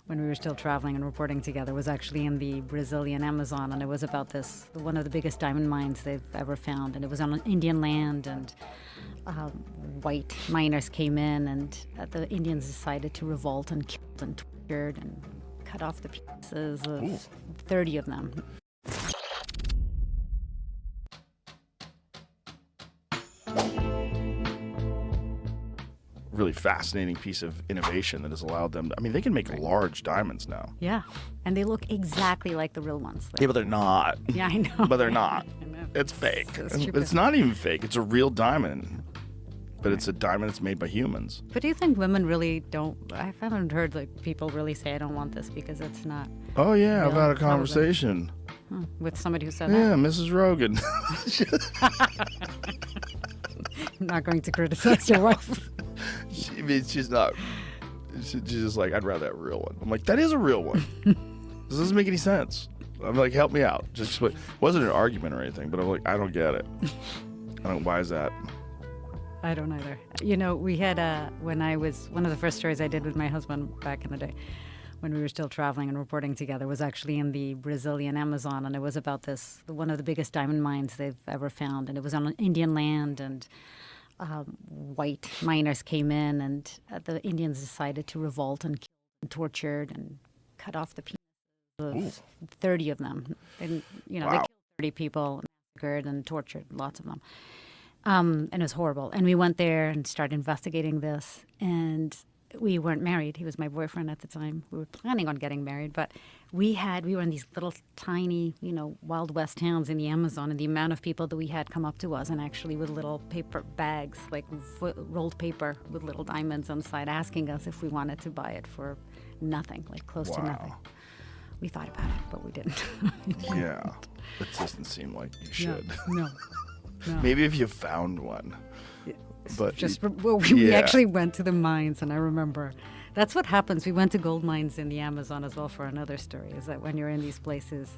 when we were still traveling and reporting together was actually in the Brazilian Amazon, and it was about one of the biggest diamond mines they've ever found, and it was on Indian land, and white miners came in, and the Indians decided to revolt and killed and tortured and cut off the pieces of 30 of them. Really fascinating piece of innovation that has allowed them. I mean, they can make large diamonds now. Yeah, and they look exactly like the real ones. Yeah, but they're not. Yeah, I know. But they're not. I know. It's fake. So stupid. It's not even fake. It's a real diamond. But it's a diamond that's made by humans. But do you think women really don't? I haven't heard people really say, I don't want this because it's not. Oh, yeah. real. I've had a conversation. With somebody who said Yeah, that? Mrs. Rogan. I'm not going to criticize your wife. She's not. She's just like, I'd rather have a real one. I'm like, that is a real one. This doesn't make any sense. I'm like, help me out. Just it wasn't an argument or anything, but I'm like, I don't get it. Why is that? I don't either. You know, we had when I was, one of the first stories I did with my husband back in the day, when we were still traveling and reporting together, was actually in the Brazilian Amazon, and it was about one of the biggest diamond mines they've ever found, and it was on Indian land, and white miners came in, and the Indians decided to revolt and killed and tortured and cut off the pieces of 30 of them. And, you know, they killed 30 people, massacred and tortured lots of them. And it was horrible. And we went there and started investigating this, and we weren't married. He was my boyfriend at the time. We were planning on getting married, but we were in these little tiny, Wild West towns in the Amazon, and the amount of people that we had come up to us, and actually with little paper bags, like rolled paper with little diamonds on the side, asking us if we wanted to buy it for nothing, like close to nothing. We thought about it, but we didn't. Yeah, it doesn't seem like you should. No. Maybe if you found one. But we actually went to the mines, and I remember that's what happens. We went to gold mines in the Amazon as well for another story, is that when you're in these places,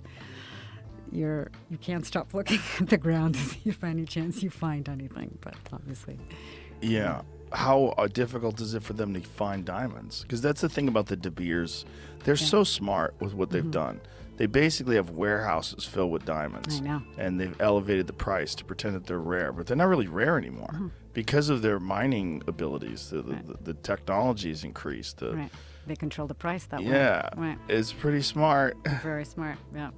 you can't stop looking at the ground to see if any chance you find anything, but obviously. Yeah. How difficult is it for them to find diamonds? Because that's the thing about the De Beers. They're so smart with what they've done. They basically have warehouses filled with diamonds. I know. And they've elevated the price to pretend that they're rare, but they're not really rare anymore because of their mining abilities. The technology has increased. They control the price that way. Yeah. Right. It's pretty smart. Very smart, yeah.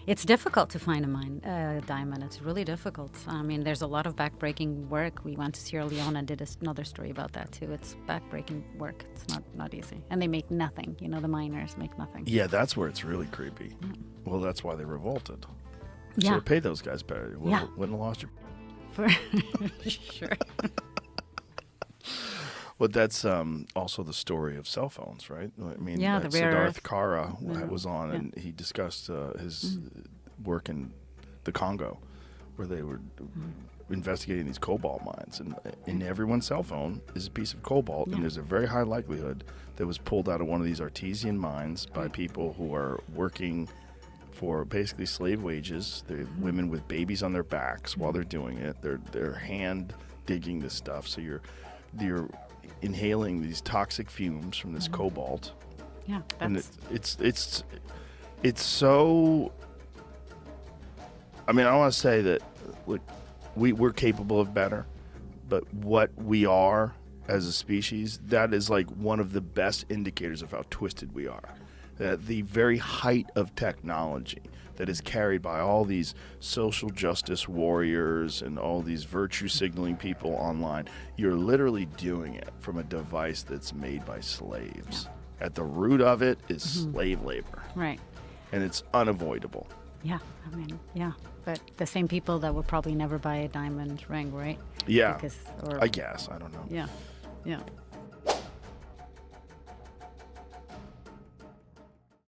It's difficult to find a diamond. It's really difficult. I mean, there's a lot of backbreaking work. We went to Sierra Leone and did another story about that, too. It's backbreaking work. It's not easy. And they make nothing. The miners make nothing. Yeah, that's where it's really creepy. Yeah. Well, that's why they revolted. Should have paid those guys better. Wouldn't have lost your... Sure. But that's also the story of cell phones, right? I mean, the rare Siddharth earth. Kara was on, and he discussed his work in the Congo, where they were investigating these cobalt mines. And in everyone's cell phone is a piece of cobalt, and there's a very high likelihood that was pulled out of one of these artesian mines by people who are working for basically slave wages. They're women with babies on their backs while they're doing it. They're hand digging this stuff, so you're inhaling these toxic fumes from this cobalt. Yeah, and it's so. I mean, I want to say that, look, we're capable of better, but what we are as a species, that is like one of the best indicators of how twisted we are. At the very height of technology that is carried by all these social justice warriors and all these virtue signaling people online, you're literally doing it from a device that's made by slaves. Yeah. At the root of it is slave labor. Right. And it's unavoidable. Yeah, I mean, yeah. But the same people that would probably never buy a diamond ring, right? Yeah. I guess. I don't know. Yeah.